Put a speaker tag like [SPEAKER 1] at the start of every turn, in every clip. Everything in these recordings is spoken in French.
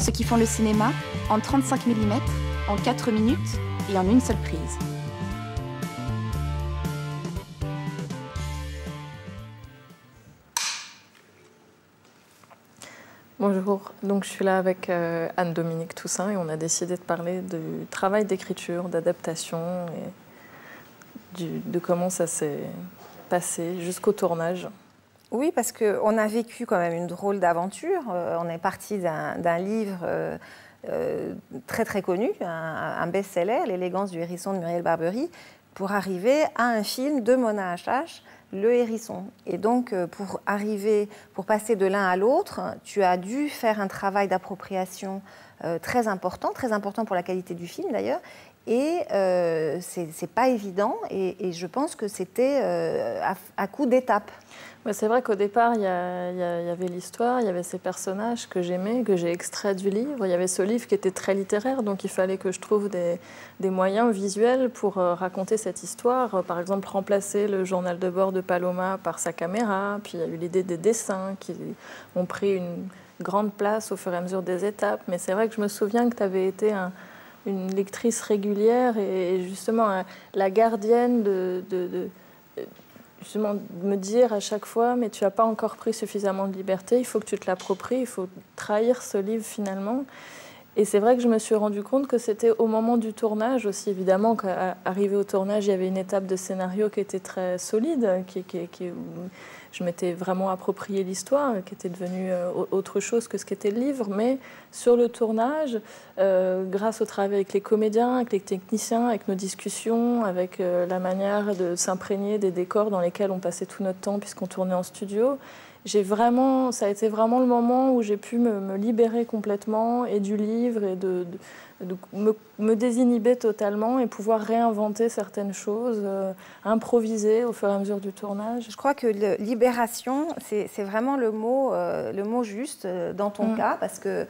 [SPEAKER 1] Ceux qui font le cinéma en 35 mm, en 4 minutes et en une seule prise.
[SPEAKER 2] Bonjour, donc je suis là avec Anne-Dominique Toussaint et on a décidé de parler du travail d'écriture, d'adaptation et de comment ça s'est passé jusqu'au tournage.
[SPEAKER 3] Oui, parce qu'on a vécu quand même une drôle d'aventure. On est parti d'un livre très très connu, un best-seller, L'élégance du hérisson de Muriel Barbery, pour arriver à un film de Mona Achache, Le Hérisson. Et donc, pour passer de l'un à l'autre, tu as dû faire un travail d'appropriation très important pour la qualité du film d'ailleurs. Et c'est pas évident, et je pense que c'était à coup d'étapes.
[SPEAKER 2] C'est vrai qu'au départ, il y avait l'histoire, il y avait ces personnages que j'aimais, que j'ai extraits du livre. Il y avait ce livre qui était très littéraire, donc il fallait que je trouve des moyens visuels pour raconter cette histoire. Par exemple, remplacer le journal de bord de Paloma par sa caméra. Puis il y a eu l'idée des dessins qui ont pris une grande place au fur et à mesure des étapes. Mais c'est vrai que je me souviens que tu avais été une lectrice régulière et justement la gardienne justement de me dire à chaque fois, mais tu n'as pas encore pris suffisamment de liberté, il faut que tu te l'appropries, il faut trahir ce livre finalement. Et c'est vrai que je me suis rendu compte que c'était au moment du tournage aussi, évidemment, qu'arrivé au tournage, il y avait une étape de scénario qui était très solide, où je m'étais vraiment approprié l'histoire, qui était devenue autre chose que ce qu'était le livre. Mais sur le tournage, grâce au travail avec les comédiens, avec les techniciens, avec nos discussions, avec la manière de s'imprégner des décors dans lesquels on passait tout notre temps puisqu'on tournait en studio, ça a été vraiment le moment où j'ai pu me libérer complètement et du livre et de me désinhiber totalement et pouvoir réinventer certaines choses, improviser au fur et à mesure du tournage.
[SPEAKER 3] Je crois que libération, c'est vraiment le mot juste dans ton cas, parce que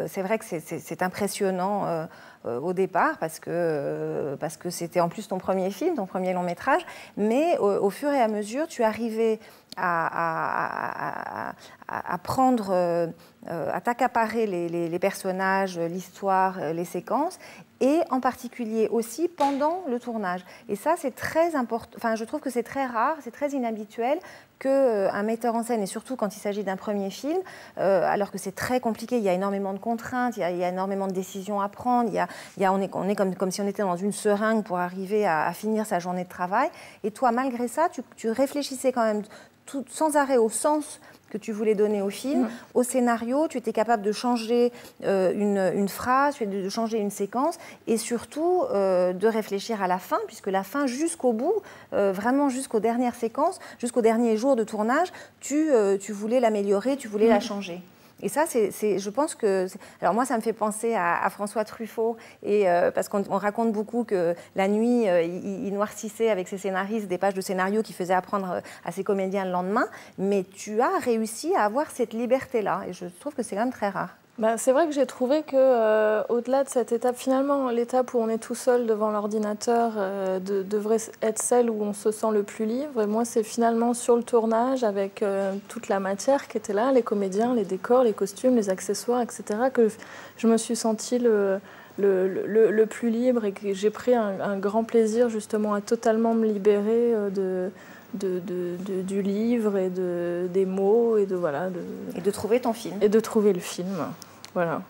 [SPEAKER 3] c'est vrai que c'est impressionnant au départ, parce que c'était en plus ton premier film, ton premier long métrage, mais au fur et à mesure, tu arrivais à prendre, à t'accaparer les personnages, l'histoire, les séquences, et en particulier aussi pendant le tournage. Et ça, c'est très important. Enfin, je trouve que c'est très rare, c'est très inhabituel qu'un metteur en scène, et surtout quand il s'agit d'un premier film, alors que c'est très compliqué, il y a énormément de contraintes, il y a énormément de décisions à prendre, on est comme si on était dans une seringue pour arriver à finir sa journée de travail. Et toi, malgré ça, tu réfléchissais quand même sans arrêt au sens que tu voulais donner au film, au scénario, tu étais capable de changer une phrase, de changer une séquence, et surtout de réfléchir à la fin, puisque la fin jusqu'au bout, vraiment jusqu'aux dernières séquences, jusqu'aux derniers jours de tournage, tu voulais l'améliorer, tu voulais la changer. Et ça, je pense que... Alors moi, ça me fait penser à François Truffaut, parce qu'on raconte beaucoup que la nuit, il noircissait avec ses scénaristes des pages de scénario qu'il faisait apprendre à ses comédiens le lendemain. Mais tu as réussi à avoir cette liberté-là, et je trouve que c'est quand même très rare.
[SPEAKER 2] C'est vrai que j'ai trouvé qu'au-delà de cette étape, finalement, l'étape où on est tout seul devant l'ordinateur devrait être celle où on se sent le plus libre. Et moi, c'est finalement sur le tournage, avec toute la matière qui était là, les comédiens, les décors, les costumes, les accessoires, etc., que je me suis sentie le plus libre et que j'ai pris un grand plaisir justement à totalement me libérer du livre et des mots et
[SPEAKER 3] et de trouver ton film.
[SPEAKER 2] Et de trouver le film, voilà.